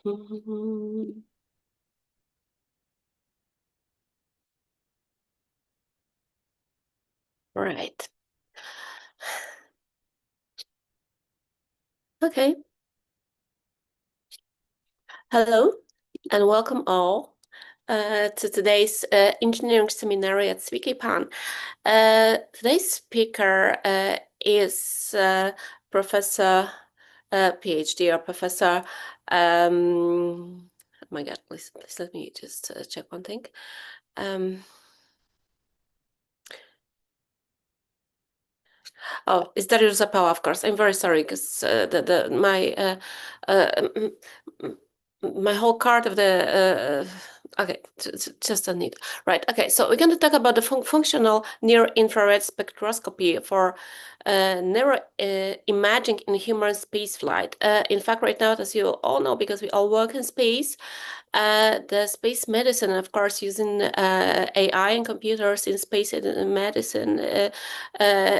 Right. Okay. Hello and welcome all to today's engineering seminary at CBK PAN. Today's speaker is Professor PhD or Professor. Oh my God! Please let me just check one thing. Oh, it's Dariusz Zapała, of course. I'm very sorry because my whole card of the okay, just a need. Right. Okay. So we're going to talk about the functional near-infrared spectroscopy for neuroimaging in human spaceflight. In fact, right now, as you all know, because we all work in space, the space medicine, of course, using AI and computers in space medicine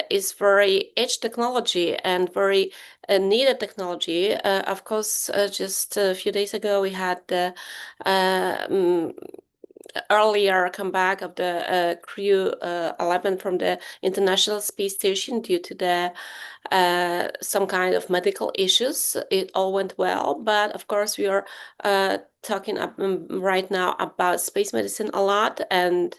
is very edge technology and very needed technology. Of course, just a few days ago, we had the earlier comeback of the Crew 11 from the International Space Station due to the some kind of medical issues. It all went well, but of course we are talking right now about space medicine a lot and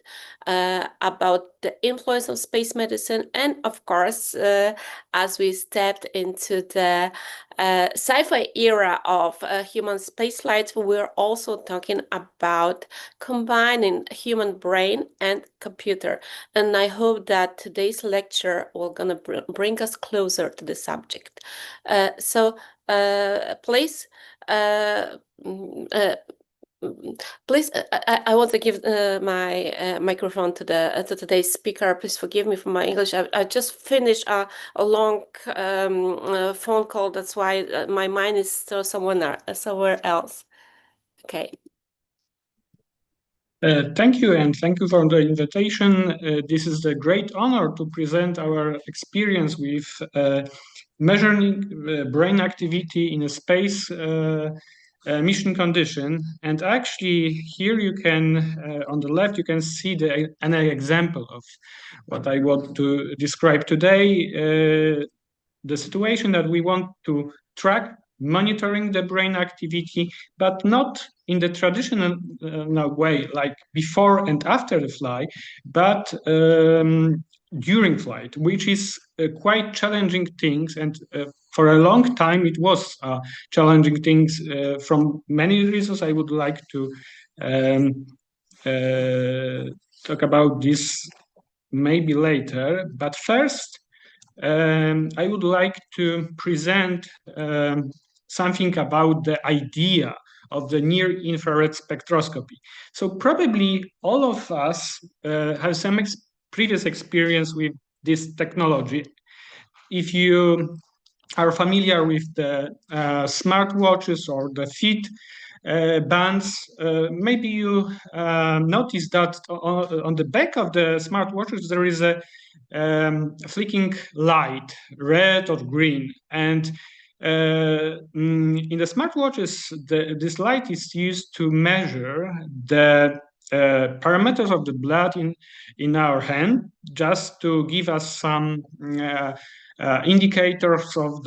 about the influence of space medicine. And of course, as we stepped into the sci-fi era of human spaceflight, we're also talking about combining human brain and computer. And I hope that today's lecture will gonna bring us closer to the subject. Please, please, I want to give my microphone to today's speaker. Please forgive me for my English. I just finished a long phone call. That's why my mind is still somewhere else. Okay. Thank you, and thank you for the invitation. This is a great honor to present our experience with measuring brain activity in a space mission condition. And actually, here you can, on the left, you can see an example of what I want to describe today. The situation that we want to track monitoring the brain activity, but not in the traditional way, like before and after the flight, but during flight, which is quite challenging things. And for a long time, it was challenging things from many reasons. I would like to talk about this maybe later. But first, I would like to present something about the idea of the near-infrared spectroscopy. So probably all of us have some previous experience with this technology. If you are familiar with the smartwatches or the Fit bands, maybe you notice that on the back of the smartwatches there is a flicking light, red or green, and in the smartwatches, this light is used to measure the parameters of the blood in our hand, just to give us some indicators of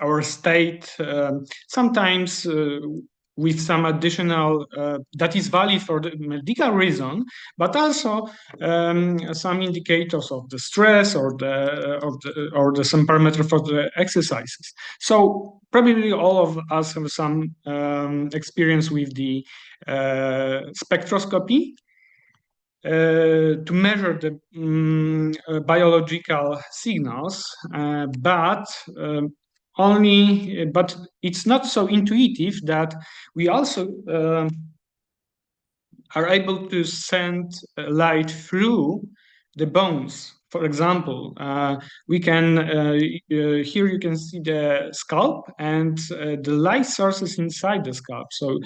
our state. Sometimes with some additional that is valid for the medical reason, but also some indicators of the stress or some parameter for the exercises. So probably all of us have some experience with the spectroscopy to measure the biological signals, but it's not so intuitive that we also are able to send light through the bones. For example, we can here you can see the scalp and the light sources inside the scalp. So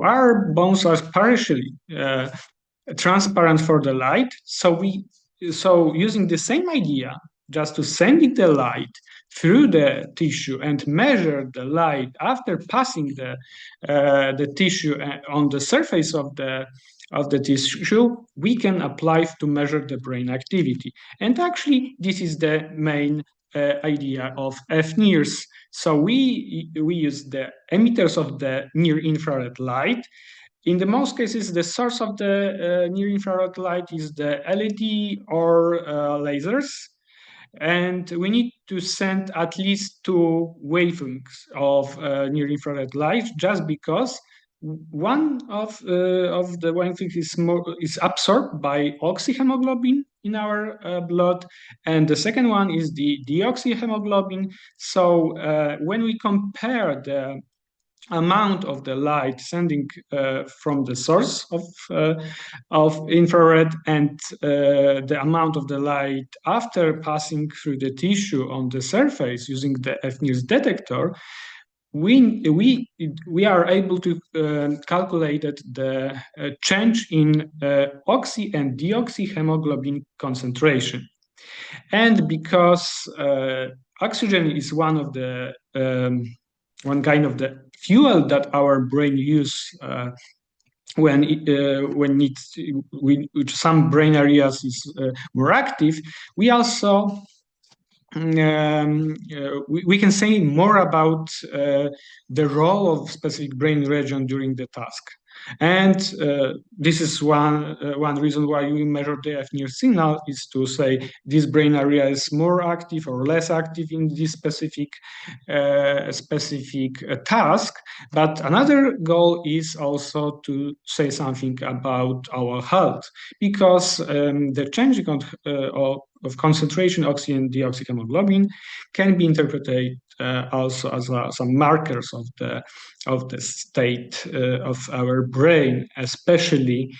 our bones are partially transparent for the light. So using the same idea, just to sending the light through the tissue and measure the light after passing the tissue on the surface of the tissue, we can apply to measure the brain activity. And actually, this is the main idea of FNIRS. So we use the emitters of the near-infrared light. In the most cases, the source of the near-infrared light is the LED or lasers. And we need to send at least 2 wavelengths of near-infrared light, just because one of the wavelengths is absorbed by oxyhemoglobin in our blood, and the second one is the deoxyhemoglobin. So when we compare the amount of the light sending from the source of infrared and the amount of the light after passing through the tissue on the surface using the FNIRS detector, we are able to calculate the change in oxy and deoxyhemoglobin concentration. And because oxygen is one kind of the fuel that our brain use when some brain areas is more active, we also we can say more about the role of specific brain region during the task. And this is one reason why we measure the FNIRS signal, is to say this brain area is more active or less active in this specific task. But another goal is also to say something about our health, because the changing of concentration oxy and deoxyhemoglobin can be interpreted also as some markers of the state of our brain, especially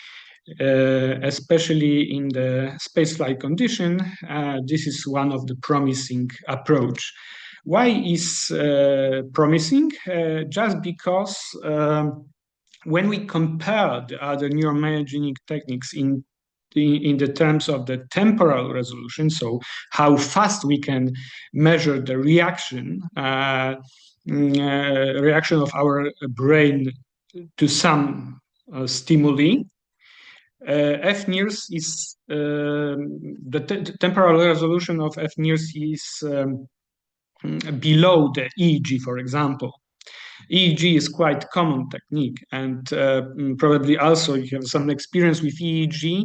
in the spaceflight condition. This is one of the promising approach. Why is promising? Just because when we compare the other neuroimaging techniques in the terms of the temporal resolution, so how fast we can measure the reaction of our brain to some stimuli, FNIRS is the temporal resolution of FNIRS is below the EEG, for example. EEG is quite common technique, and probably also you have some experience with EEG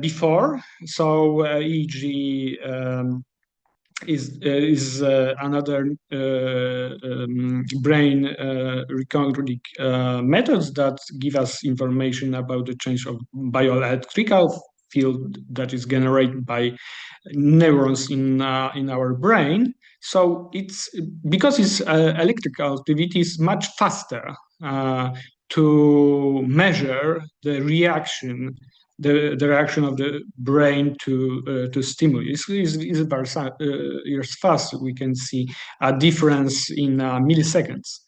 before. So EEG is another brain recording methods that give us information about the change of bioelectrical field that is generated by neurons in our brain. So it's because its electrical activity is much faster to measure the reaction of the brain to stimuli. Is very fast. We can see a difference in milliseconds.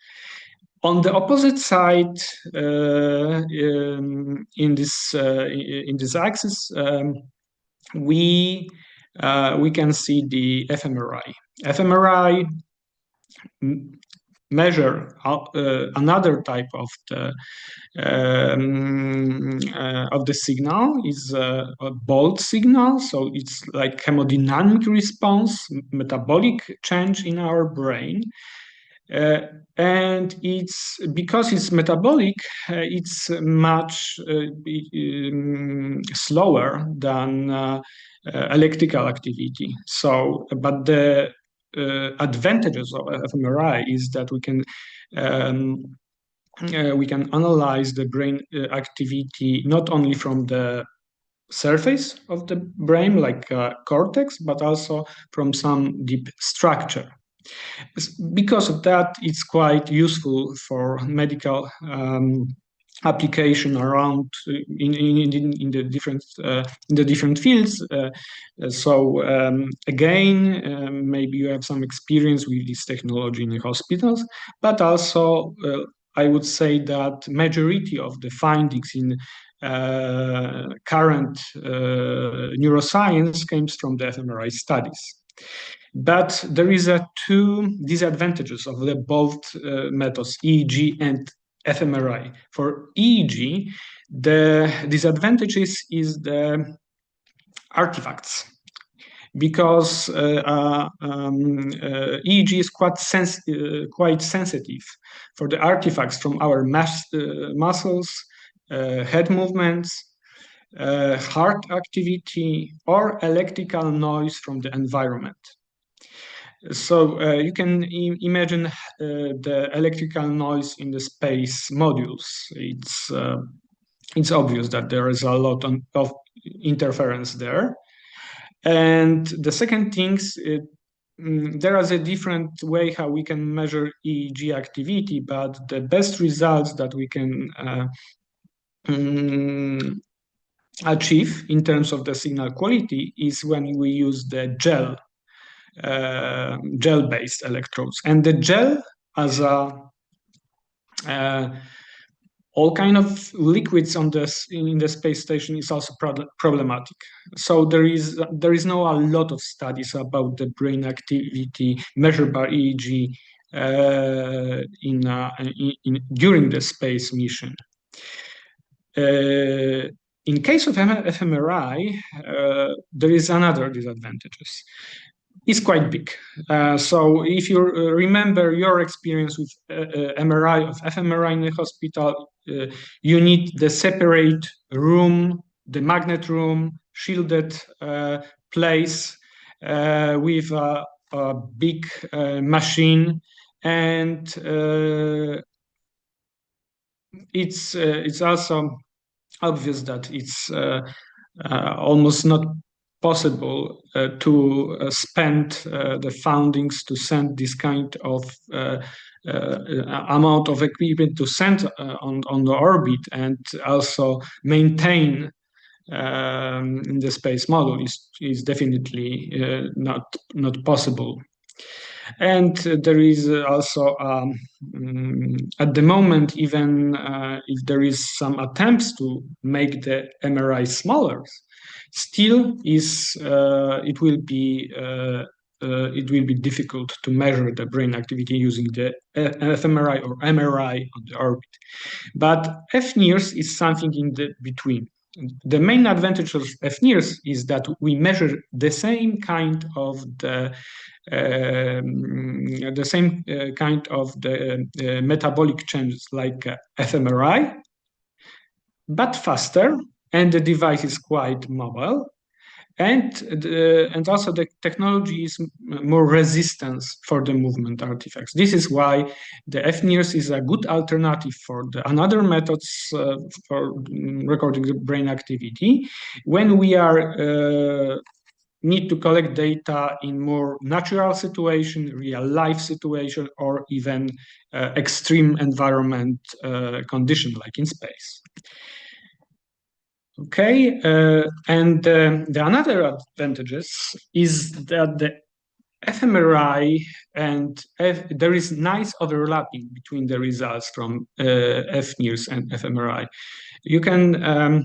On the opposite side, in this axis, we can see the fMRI. fMRI measure another type of the signal, is a Bolt signal. So it's like hemodynamic response, metabolic change in our brain. And it's because it's metabolic, it's much slower than electrical activity. So, but the advantages of fMRI is that we can analyze the brain activity not only from the surface of the brain, like cortex, but also from some deep structure. Because of that, it's quite useful for medical application around in the different fields. So again, maybe you have some experience with this technology in the hospitals, but also I would say that majority of the findings in current neuroscience comes from the fMRI studies. But there is two disadvantages of the both methods, EEG and fMRI. For EEG, the disadvantages is the artifacts, because EEG is quite sensitive for the artifacts from our muscles, head movements, heart activity, or electrical noise from the environment. So you can imagine the electrical noise in the space modules. It's obvious that there is a lot of interference there. And the second thing, there is a different way how we can measure EEG activity, but the best results that we can achieve in terms of the signal quality is when we use the gel-based electrodes. And the gel, as all kind of liquids in the space station, is also problematic. So there is now a lot of studies about the brain activity measured by EEG during the space mission. In case of fMRI, there is another disadvantages. It's quite big. So if you remember your experience with MRI of fMRI in the hospital, you need the separate room, the magnet room, shielded place with a big machine, and it's also obvious that it's almost not possible to spend the fundings to send this kind of amount of equipment to send on the orbit, and also maintain in the space model is definitely not possible. And there is also at the moment, even if there is some attempts to make the MRI smaller, still it will be difficult to measure the brain activity using the fMRI or MRI on the orbit. But fNIRS is something in the between. The main advantage of fNIRS is that we measure the same kind of the metabolic changes like fMRI, but faster, and the device is quite mobile, and also the technology is more resistant for the movement artifacts. This is why the fNIRS is a good alternative for the another methods for recording the brain activity when we need to collect data in more natural situation, real life situation, or even extreme environment condition like in space. Okay, and the another advantages is that the fMRI and there is nice overlapping between the results from fNIRS and fMRI. You can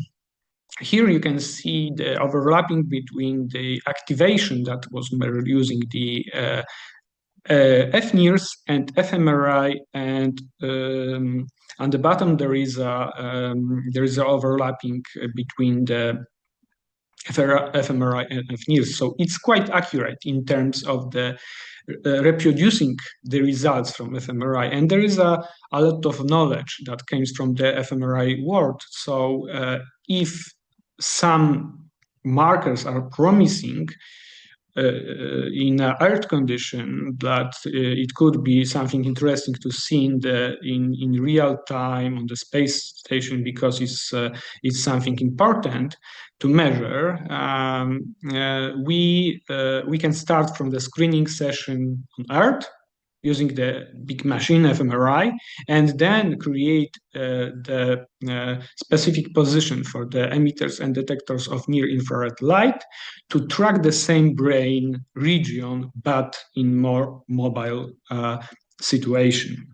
here you can see the overlapping between the activation that was measured using the fNIRS and fMRI, and on the bottom there is a overlapping between the fMRI and fNIRS. So it's quite accurate in terms of the reproducing the results from fMRI, and there is a lot of knowledge that comes from the fMRI world. So if some markers are promising in an Earth condition, that it could be something interesting to see in real time on the space station, because it's something important to measure. We can start from the screening session on Earth using the big machine fMRI, and then create the specific position for the emitters and detectors of near-infrared light to track the same brain region, but in more mobile situation.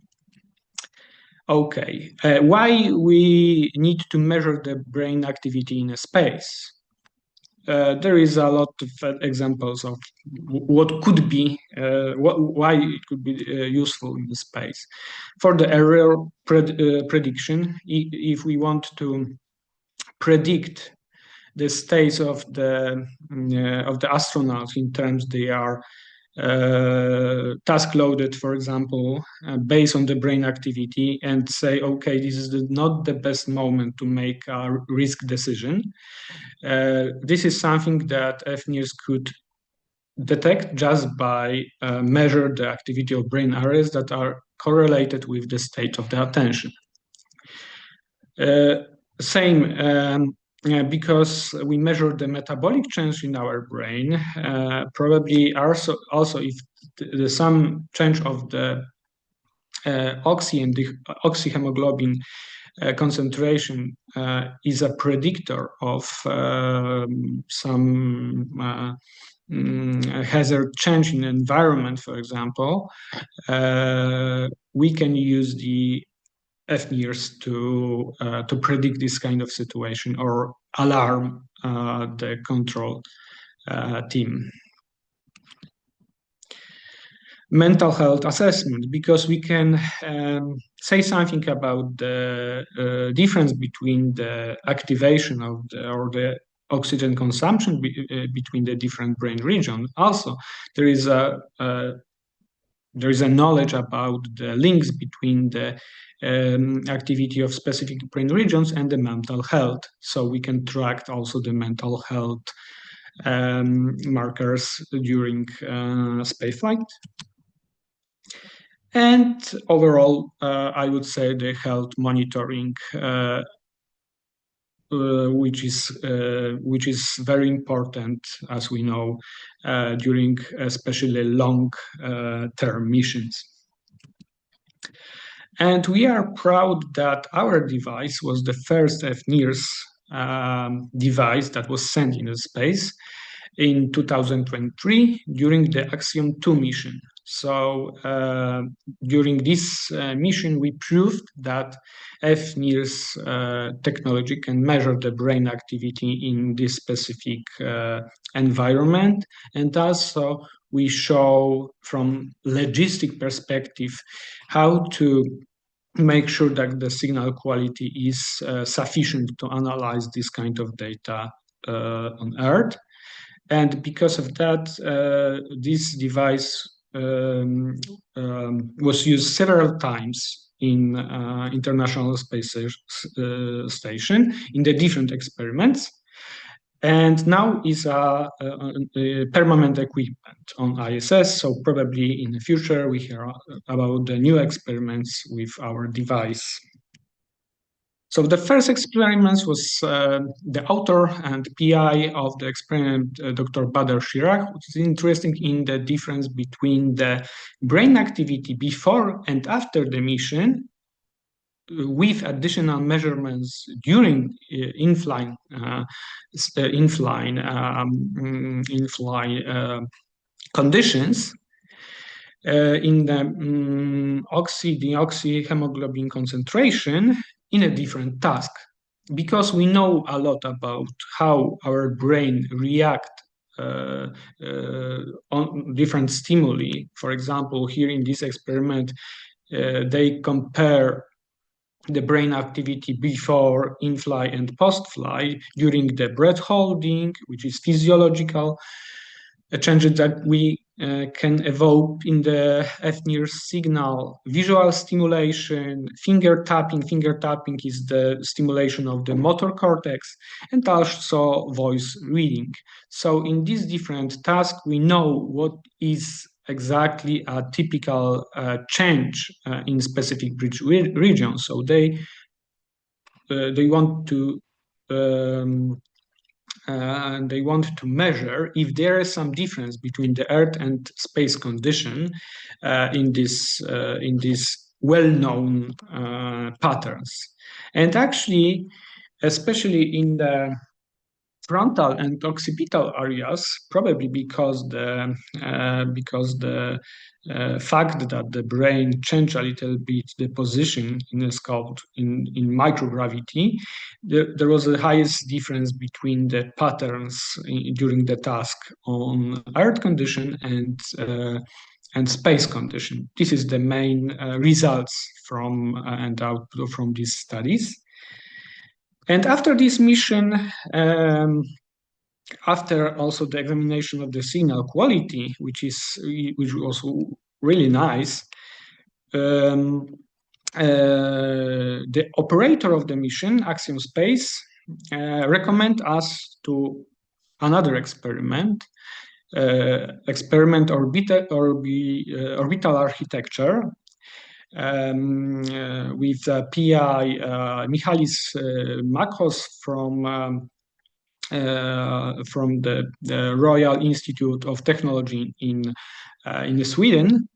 Okay, why we need to measure the brain activity in a space? There is a lot of examples of what could be, why it could be useful in the space. For the error prediction, if we want to predict the states of the astronauts in terms they are task loaded, for example, based on the brain activity, and say, okay, this is not the best moment to make a risk decision. This is something that FNIRS could detect just by measure the activity of brain areas that are correlated with the state of the attention. Because we measure the metabolic change in our brain, probably also if some change of the oxy and the oxyhemoglobin concentration is a predictor of some hazard change in environment, for example, we can use the FNIRS to predict this kind of situation or alarm the control team. Mental health assessment, because we can say something about the difference between the activation of the oxygen consumption between the different brain regions. Also, there is a knowledge about the links between the activity of specific brain regions and the mental health. So we can track also the mental health markers during spaceflight. And overall, I would say the health monitoring, which is very important, as we know, during especially long-term missions. And we are proud that our device was the first FNIRS device that was sent into space in 2023 during the Axiom 2 mission. So during this mission, we proved that FNIRS technology can measure the brain activity in this specific environment. And also we show from logistic perspective how to make sure that the signal quality is sufficient to analyze this kind of data on Earth. And because of that, this device was used several times in International Space Station in the different experiments, and now is a permanent equipment on ISS. So probably in the future we hear about the new experiments with our device. So the first experiments was the author and PI of the experiment, Dr. Bader Chirac, which is interesting in the difference between the brain activity before and after the mission, with additional measurements during in-flight conditions. In the oxyhemoglobin concentration in a different task, because we know a lot about how our brain react on different stimuli. For example, here in this experiment, they compare the brain activity before in-flight and post-flight during the breath holding, which is physiological changes that we can evoke in the FNIRS signal, visual stimulation, finger tapping. Finger tapping is the stimulation of the motor cortex, and also voice reading. So in these different tasks, we know what is exactly a typical change in specific regions. So they want to measure if there is some difference between the Earth and space condition in this well-known patterns. And actually, especially in the frontal and occipital areas, probably because the fact that the brain changed a little bit the position in the sculpt in microgravity, there was the highest difference between the patterns during the task on Earth condition and space condition. This is the main results from and output from these studies. And after this mission, after also the examination of the signal quality, which was also really nice, the operator of the mission, Axiom Space, recommend us to another experiment, orbital architecture, with PI Michalis Makos from the Royal Institute of Technology in Sweden.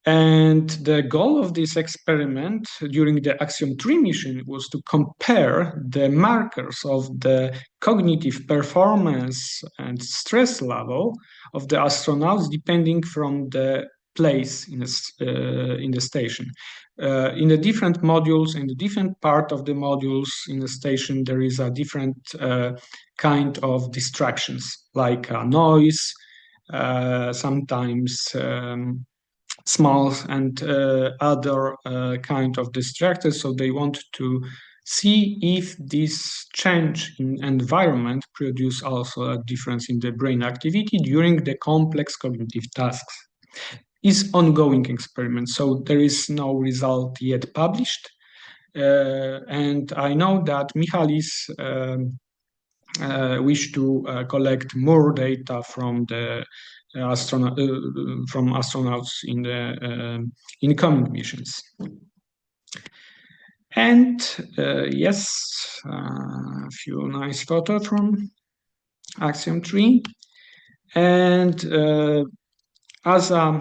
And the goal of this experiment during the Axiom 3 mission was to compare the markers of the cognitive performance and stress level of the astronauts depending from the place in the station. In the different modules, in the different part of the modules in the station, there is a different kind of distractions, like noise, sometimes small and other kind of distractors. So they want to see if this change in environment produce also a difference in the brain activity during the complex cognitive tasks. Is ongoing experiment, so there is no result yet published. And I know that Michalis wish to collect more data from the astronauts in the incoming missions. And yes, a few nice photos from Axiom 3. And as a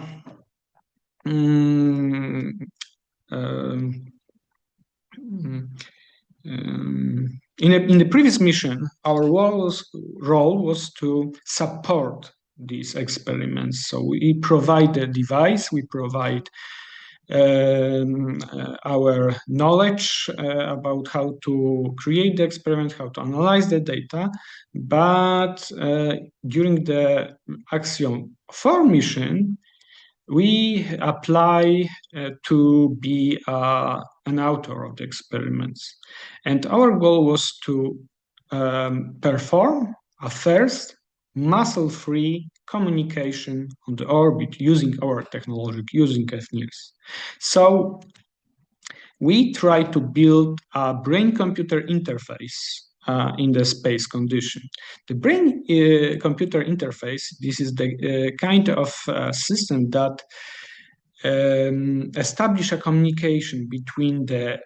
in the previous mission, our role was to support these experiments. So we provide the device, we provide our knowledge about how to create the experiment, how to analyze the data. But during the Axiom 4 mission, we apply to be an author of the experiments. And our goal was to perform a first muscle-free communication on the orbit using our technology, using FNIRS. So we try to build a brain-computer interface in the space condition. The brain-computer interface, this is the kind of system that establish a communication between the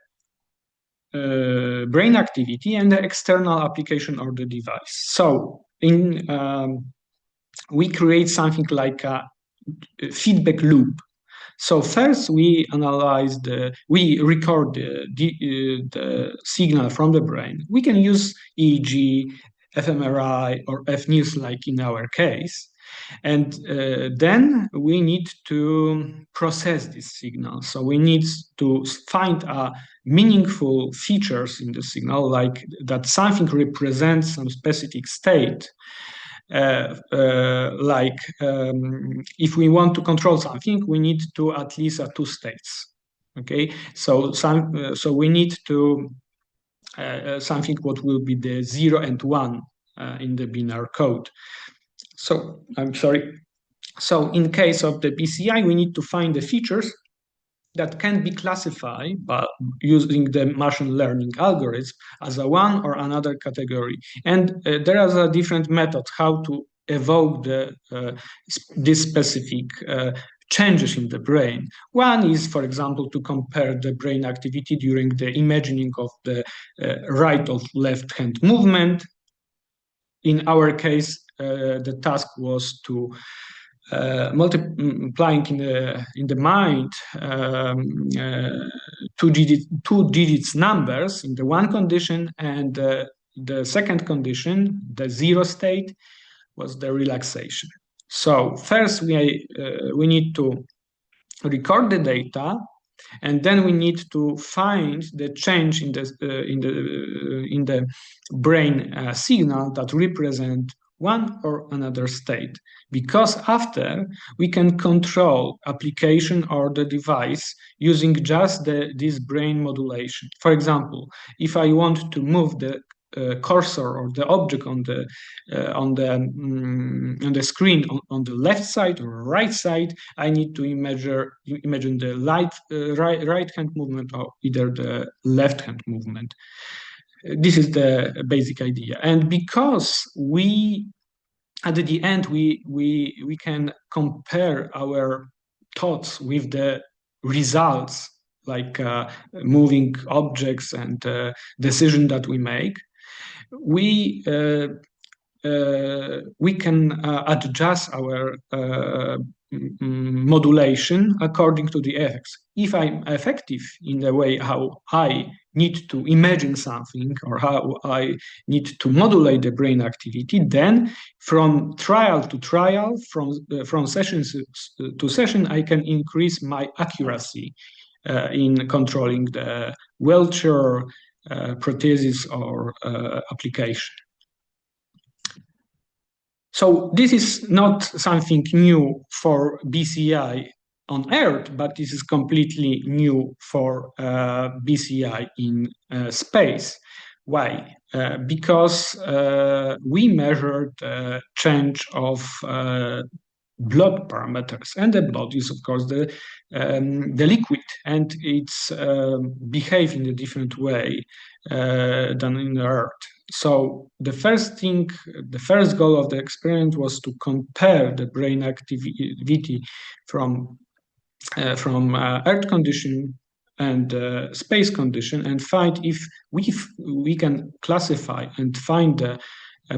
brain activity and the external application or the device. So we create something like a feedback loop. So first we record the signal from the brain. We can use EEG, fMRI, or FNIRS like in our case. And then we need to process this signal. So we need to find meaningful features in the signal, like that something represents some specific state. If we want to control something, we need to at least 2 states. Okay, so we need to something what will be the 0 and 1 in the binary code. So I'm sorry. So in case of the BCI, we need to find the features that can be classified by using the machine learning algorithm as a one or another category. And there are different methods how to evoke this specific changes in the brain. One is, for example, to compare the brain activity during the imagining of the right or left hand movement. In our case, the task was to multiplying in the mind 2 digits numbers in the one condition and the second condition, the zero state, was the relaxation. So first we need to record the data, and then we need to find the change in the brain signal that represent one or another state, because after we can control application or the device using just this brain modulation. For example, if I want to move the cursor or the object on the screen on the left side or right side, I need to imagine the right hand movement or either the left hand movement. This is the basic idea. And because at the end we can compare our thoughts with the results, like moving objects and decision that we make, we can adjust our modulation according to the effects. If I'm effective in the way how I need to imagine something or how I need to modulate the brain activity, then from trial to trial, from session to session, I can increase my accuracy in controlling the wheelchair, prosthesis, or application. So this is not something new for BCI on Earth, but this is completely new for BCI in space. Why? Because we measured change of blood parameters, and the blood is of course the liquid, and it's behave in a different way than in Earth. So the first goal of the experiment was to compare the brain activity from Earth condition and space condition, and find if we can classify and find the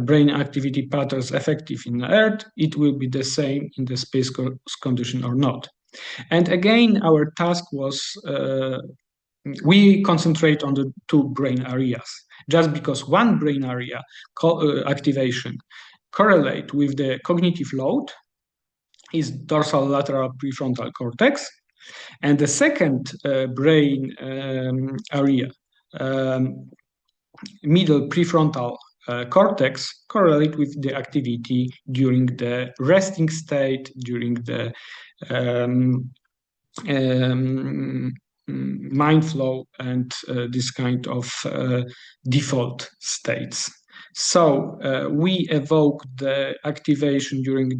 brain activity patterns effective in Earth, it will be the same in the space condition or not. And again, our task was we concentrate on the two brain areas, just because one brain area activation correlate with the cognitive load is dorsal lateral prefrontal cortex, and the second brain area, middle prefrontal cortex, correlate with the activity during the resting state, during the mind flow, and this kind of default states. So we evoke the activation during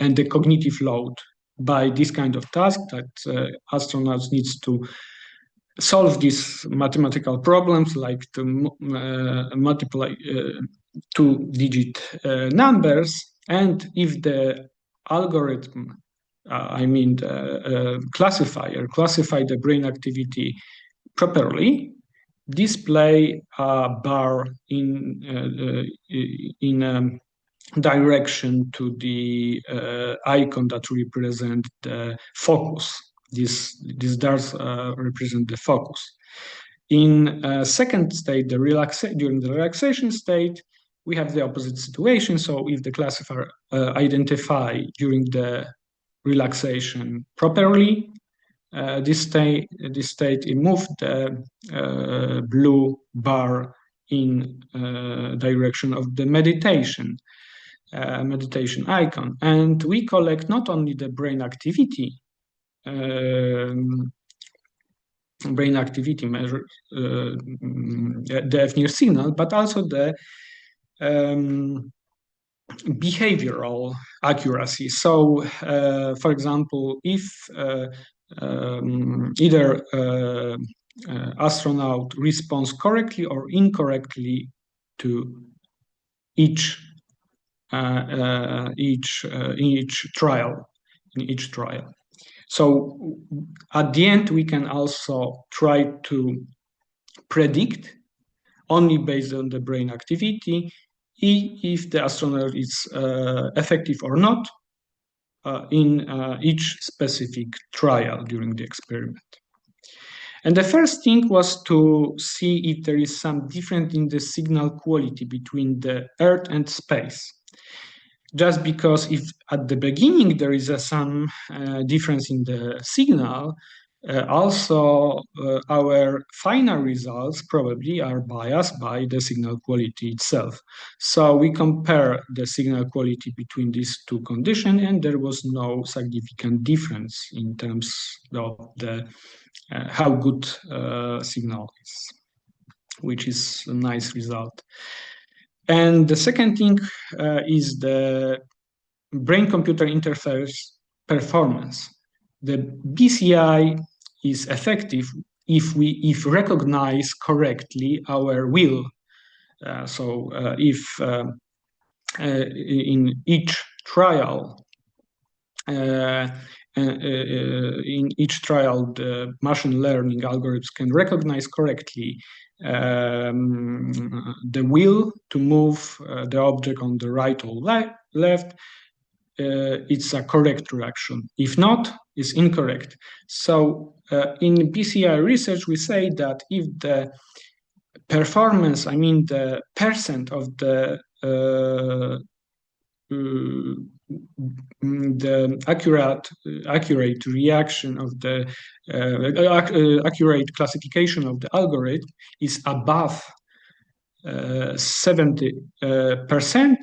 and the cognitive load by this kind of task that astronauts needs to solve these mathematical problems, like to multiply two-digit numbers, and if the algorithm, classify the brain activity properly, display a bar in direction to the icon that represent the focus. These dots represent the focus. In second state, during the relaxation state, we have the opposite situation. So if the classifier identify during the relaxation properly, this state it moved the blue bar in direction of the meditation icon, and we collect not only the brain activity measure, the FNIR signal, but also the behavioral accuracy. So, for example, if either astronaut responds correctly or incorrectly to each trial. So at the end, we can also try to predict, only based on the brain activity, if the astronaut is effective or not in each specific trial during the experiment. And the first thing was to see if there is some difference in the signal quality between the Earth and space. Just because if at the beginning there is some difference in the signal, also our final results probably are biased by the signal quality itself. So we compare the signal quality between these two conditions, and there was no significant difference in terms of the how good signal is, which is a nice result. And the second thing is the brain-computer interface performance. The BCI is effective if recognize correctly our will. If in each trial, the machine learning algorithms can recognize correctly the will to move the object on the right or left, it's a correct reaction. If not, it's incorrect. So in BCI research, we say that if the performance, I mean the percent of the accurate reaction of the accurate classification of the algorithm is above 70%,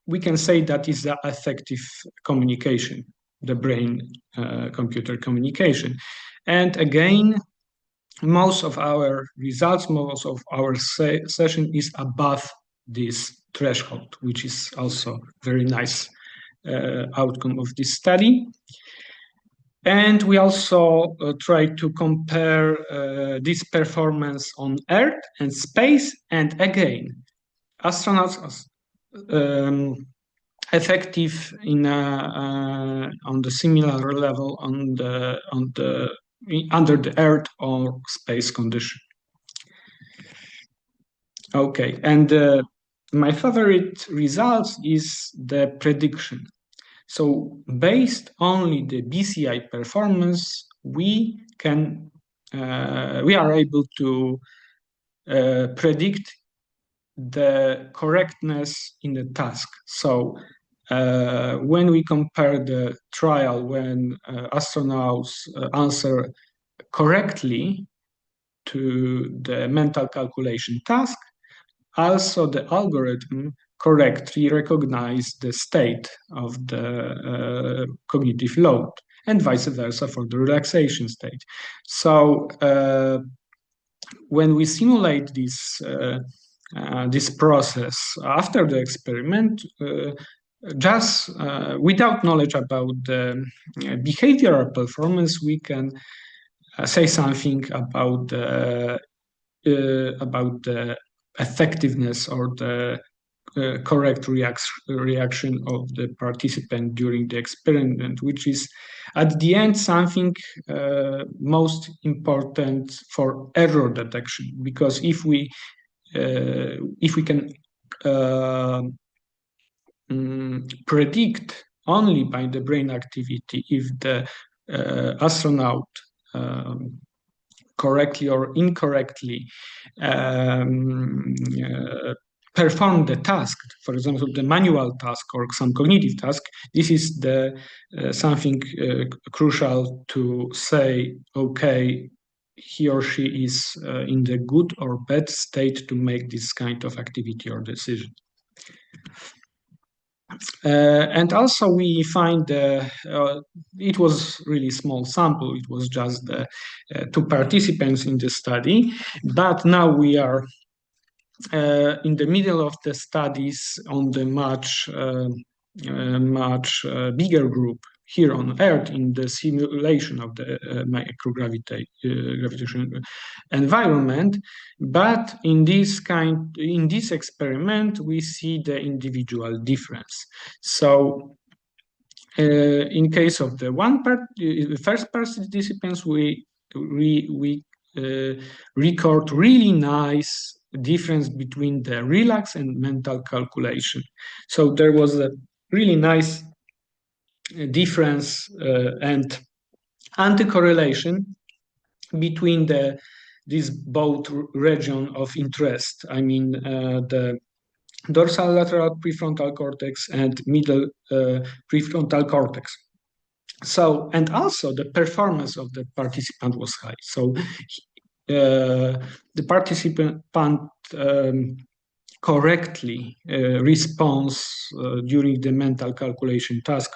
we can say that is the effective communication, the brain-computer communication. And again, most of our results, most of our session is above this threshold, which is also very nice outcome of this study. And we also try to compare this performance on Earth and space, and again, astronauts effective in on the similar level under the Earth or space condition. Okay, and my favorite results is the prediction. So based only the BCI performance, we are able to predict the correctness in the task. So when we compare the trial when astronauts answer correctly to the mental calculation task, also the algorithm correctly recognize the state of the cognitive load, and vice versa for the relaxation state. So when we simulate this process after the experiment, just without knowledge about the behavioral performance, we can say something about the effectiveness or the correct reaction of the participant during the experiment, which is at the end something most important for error detection. Because if we can predict only by the brain activity if the astronaut correctly or incorrectly perform the task, for example, the manual task or some cognitive task, this is the something crucial to say, okay, he or she is in the good or bad state to make this kind of activity or decision. And also we find it was really small sample, it was just the 2 participants in the study, but now we are in the middle of the studies on the much bigger group here on Earth in the simulation of the microgravitational environment. But in this experiment, we see the individual difference. So in case of the first participants, we record really nice difference between the relax and mental calculation. So there was a really nice difference and anti-correlation between this both region of interest. I mean, the dorsal lateral prefrontal cortex and middle prefrontal cortex. So, and also the performance of the participant was high. So the participant correctly responds during the mental calculation task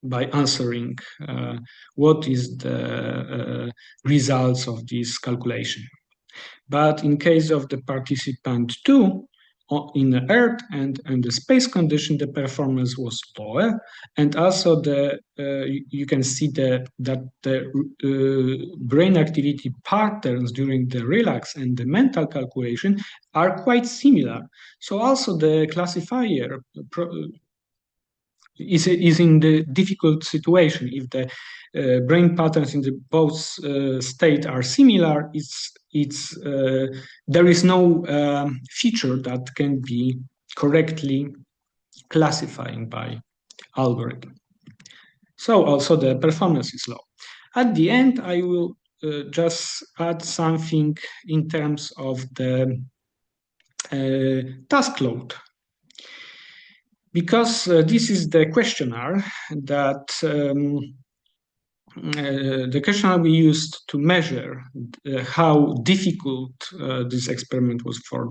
by answering what is the results of this calculation. But in case of the participant 2, in the Earth and the space condition, the performance was lower, and also you can see that the brain activity patterns during the relax and the mental calculation are quite similar. So also the classifier is in the difficult situation. If the brain patterns in the both state are similar, there is no feature that can be correctly classifying by algorithm. So also the performance is low. At the end, I will just add something in terms of the task load. Because this is the questionnaire that the questionnaire we used to measure how difficult this experiment was for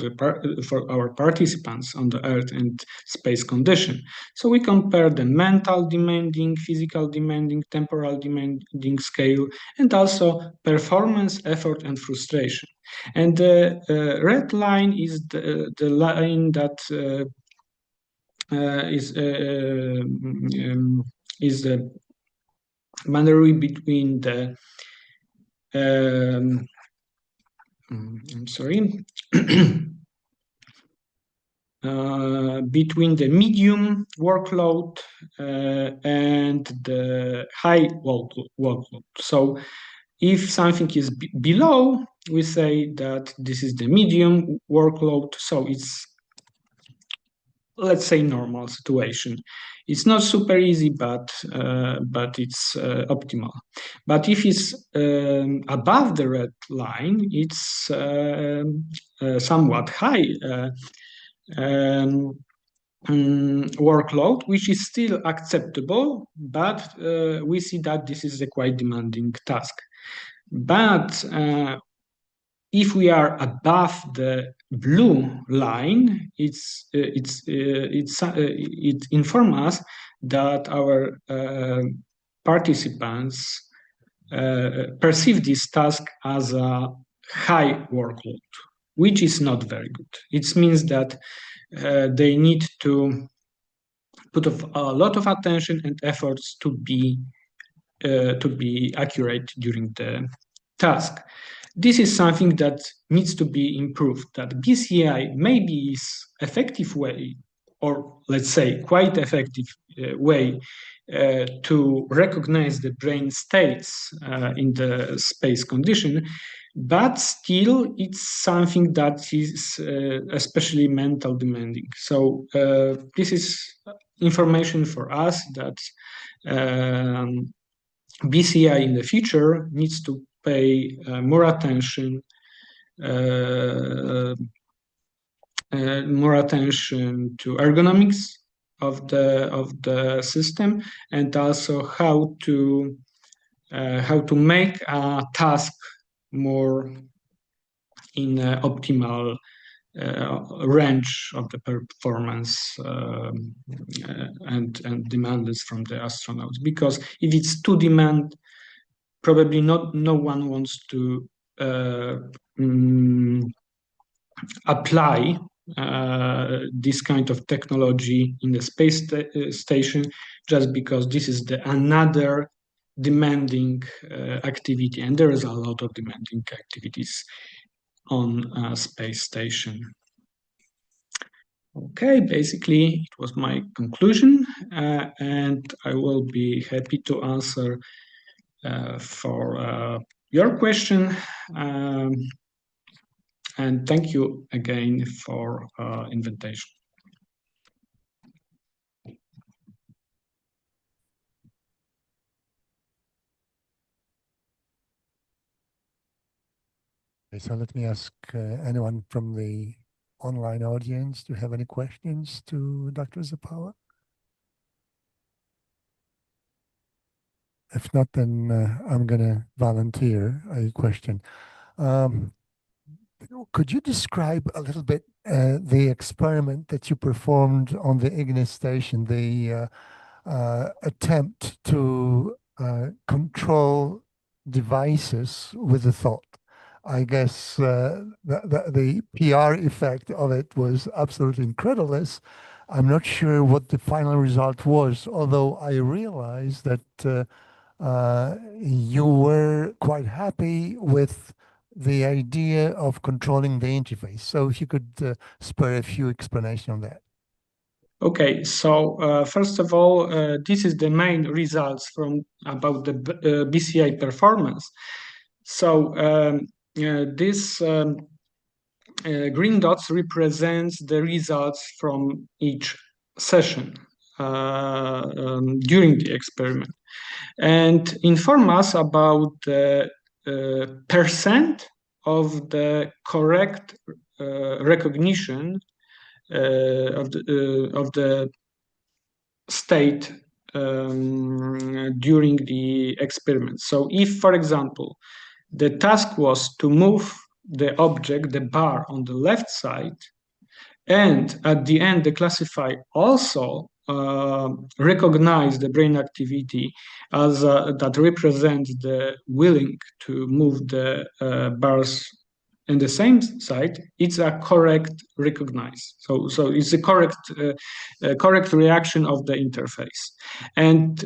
our participants on the Earth and space condition. So we compared the mental demanding, physical demanding, temporal demanding scale, and also performance, effort, and frustration. And the red line is the line that is the boundary between the I'm sorry between the medium workload and the high workload. So if something is below, we say that this is the medium workload, so it's, let's say, normal situation. It's not super easy, but it's optimal. But if it's above the red line, it's somewhat high workload, which is still acceptable, but we see that this is a quite demanding task. But if we are above the blue line, it informs us that our participants perceive this task as a high workload, which is not very good. It means that they need to put a lot of attention and efforts to be accurate during the task. This is something that needs to be improved, that BCI maybe is effective way, or let's say quite effective way to recognize the brain states in the space condition, but still it's something that is especially mental demanding. So this is information for us that BCI in the future needs to pay more attention to ergonomics of the system, and also how to make a task more in optimal range of the performance and demands from the astronauts. Because if it's too demand, probably no one wants to apply this kind of technology in the space station, just because this is another demanding activity, and there is a lot of demanding activities on a space station. Okay, basically it was my conclusion, and I will be happy to answer for your question, and thank you again for invitation. Okay, so let me ask anyone from the online audience, do you have any questions to Dr. Zapała? If not, then I'm going to volunteer a question. Could you describe a little bit the experiment that you performed on the Ignis station, the attempt to control devices with a thought? I guess the PR effect of it was absolutely incredible. I'm not sure what the final result was, although I realized that you were quite happy with the idea of controlling the interface. So if you could spare a few explanations on that. Okay, so first of all, this is the main results about the BCI performance. So this green dots represents the results from each session during the experiment, and inform us about the percent of the correct recognition of the state during the experiment. So if, for example, the task was to move the object, the bar on the left side, and at the end the classifier also recognize the brain activity as that represents the willing to move the bars in the same side, it's a correct recognize. So it's a correct reaction of the interface. And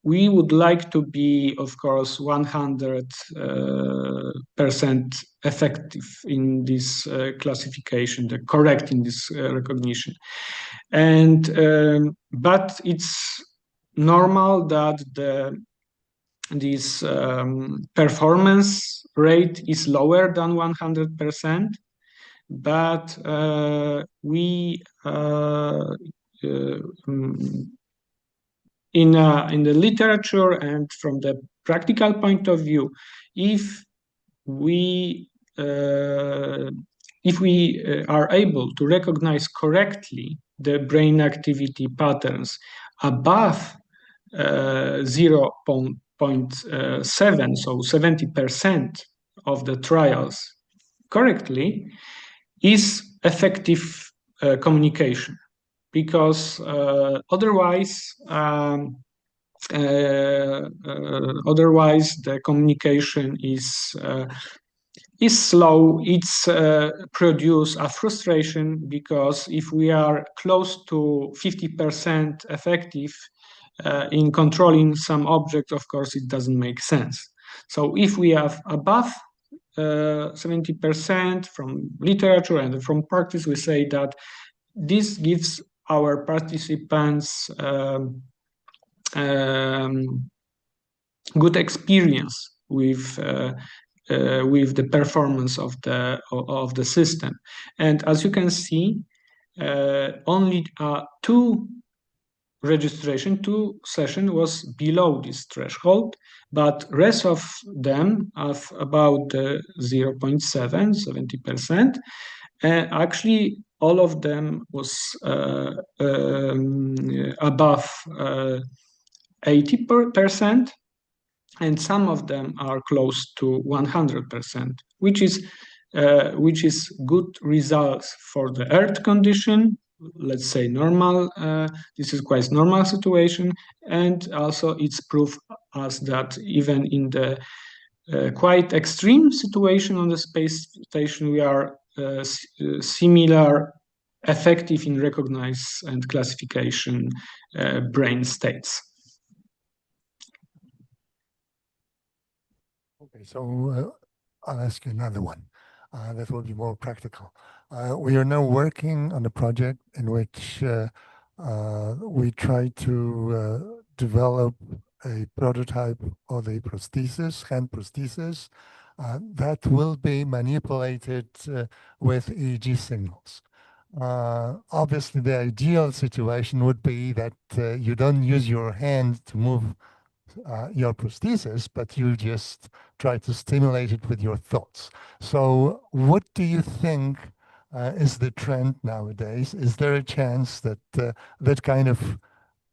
we would like to be, of course, 100% effective in this classification, the correct in this recognition. And but it's normal that this performance rate is lower than 100%, but we in the literature and from the practical point of view, if we are able to recognize correctly the brain activity patterns above 0.7, so 70% of the trials correctly, is effective communication, because otherwise the communication is slow. It's produce a frustration, because if we are close to 50% effective in controlling some object, of course, it doesn't make sense. So if we have above 70% from literature and from practice, we say that this gives our participants good experience with the performance of the system. And as you can see, only two session was below this threshold, but rest of them have about 0.7, 70%. Actually, all of them was above 80%, and some of them are close to 100%, which is good results for the Earth condition. Let's say normal. This is quite normal situation, and also it's proof us that even in the quite extreme situation on the space station, we are similar effective in recognize and classification brain states. Okay, so I'll ask you another one that will be more practical. We are now working on a project in which we try to develop a prototype of a prosthesis, hand prosthesis, that will be manipulated with EEG signals. Obviously, the ideal situation would be that you don't use your hand to move your prosthesis, but you just try to stimulate it with your thoughts. So what do you think is the trend nowadays? Is there a chance that that kind of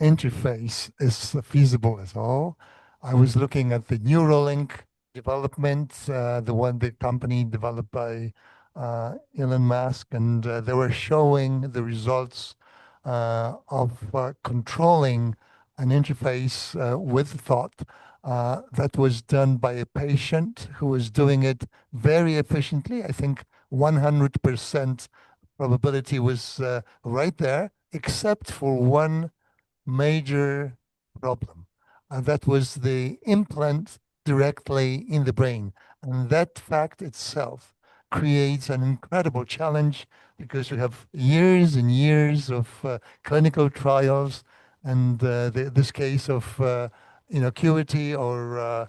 interface is feasible at all? I was looking at the Neuralink development, the company developed by Elon Musk, and they were showing the results of controlling an interface with thought that was done by a patient who was doing it very efficiently. I think 100% probability was right there, except for one major problem, and that was the implant directly in the brain. And that fact itself creates an incredible challenge, because you have years and years of clinical trials, and this case of innocuity or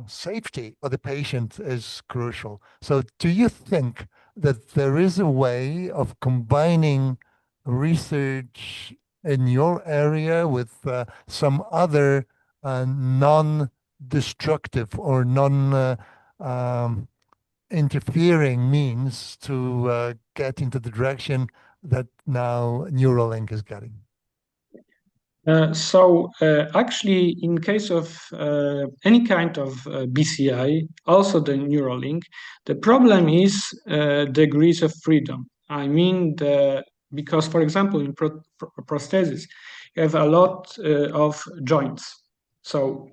safety for the patient is crucial. So do you think that there is a way of combining research in your area with some other non-destructive or non-interfering means to get into the direction that now Neuralink is getting? Actually, in case of any kind of BCI, also the Neuralink, the problem is degrees of freedom. I mean, because, for example, in prosthesis, you have a lot of joints. So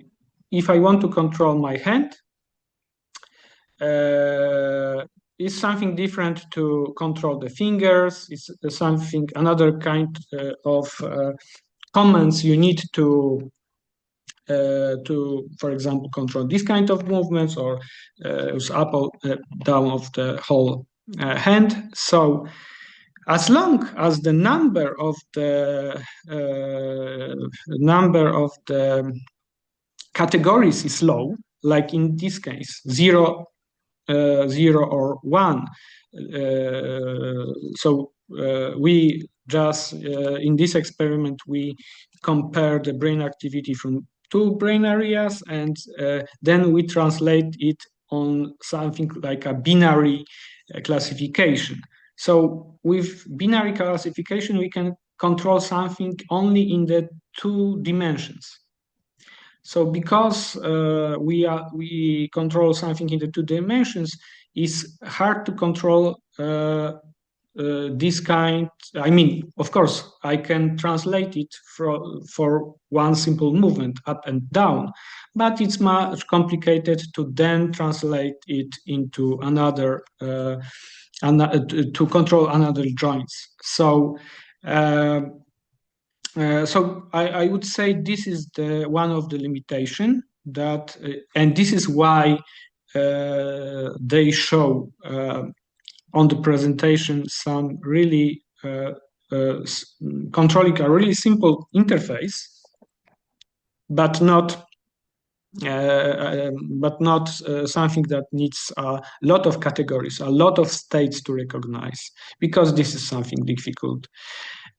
if I want to control my hand, it's something different to control the fingers. It's another kind of commands you need to, for example, control this kind of movements, or use up or down of the whole hand. So as long as the number of the categories is low, like in this case, 0, 0 or 1. We just, in this experiment, we compare the brain activity from 2 brain areas, and then we translate it on something like a binary classification. So with binary classification, we can control something only in the 2 dimensions. So because we control something in the 2 dimensions, it's hard to control this kind. I mean, of course, I can translate it for one simple movement up and down, but it's much complicated to then translate it into another, to control another joints. So I would say this is one of the limitation that, and this is why they show on the presentation some really controlling a really simple interface, but not something that needs a lot of categories, a lot of states to recognize, because this is something difficult.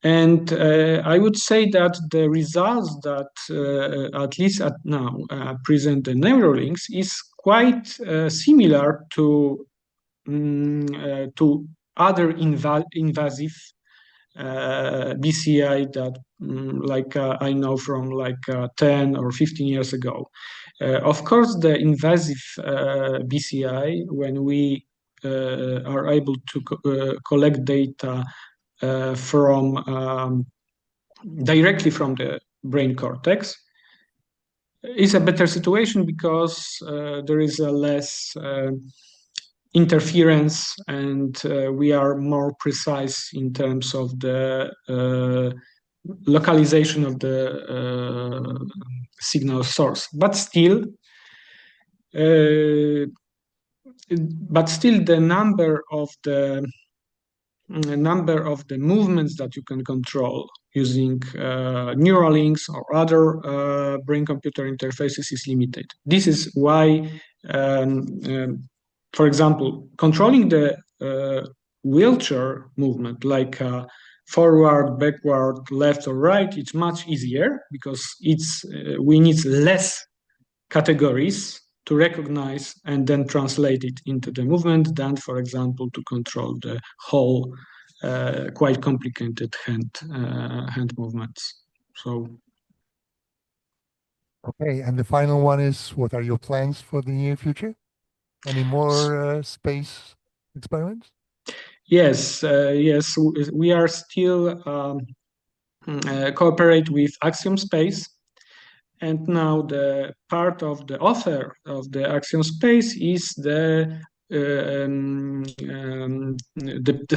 And I would say that the results that, at least at now, present the Neurolinks is quite similar to other invasive BCI that, I know from 10 or 15 years ago. Of course, the invasive BCI, when we are able to collect data directly from the brain cortex, is a better situation, because there is a less interference, and we are more precise in terms of the localization of the signal source. But still, the number of the movements that you can control using Neuralinks or other brain-computer interfaces is limited. This is why, for example, controlling the wheelchair movement, like forward, backward, left or right, it's much easier because we need less categories to recognize and then translate it into the movement than, for example, to control the whole quite complicated hand movements. So. Okay, and the final one is, what are your plans for the near future? Any more space experiments? Yes, yes, we are still cooperate with Axiom Space, and now the part of the offer of the Axiom Space is the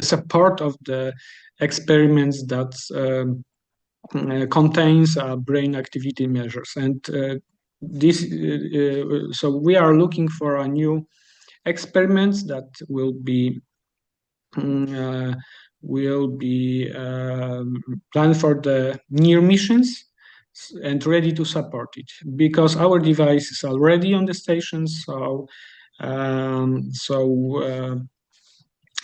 support of the experiments that contains brain activity measures, and so we are looking for a new experiments that will be planned for the near missions and ready to support it, because our device is already on the station, so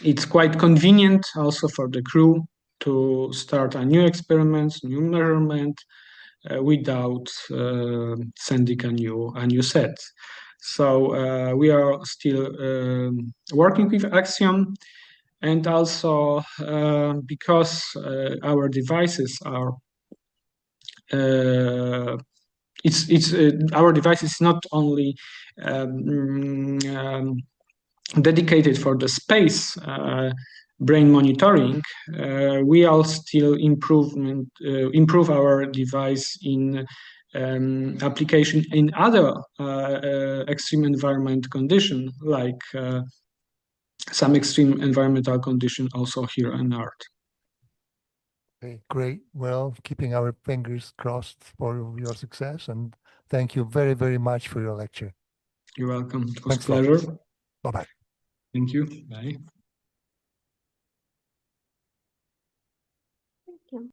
it's quite convenient also for the crew to start a new experiment, new measurement, without sending a new set. So we are still working with Axiom, and also because our devices are our device is not only dedicated for the space brain monitoring, we all still improve our device in application in other extreme environment condition, like some extreme environmental condition also here on Earth. Okay, great. Well, keeping our fingers crossed for your success, and thank you very, very much for your lecture. You're welcome. It was Thanks a pleasure. Bye-bye. Thank you. Bye. Thank you.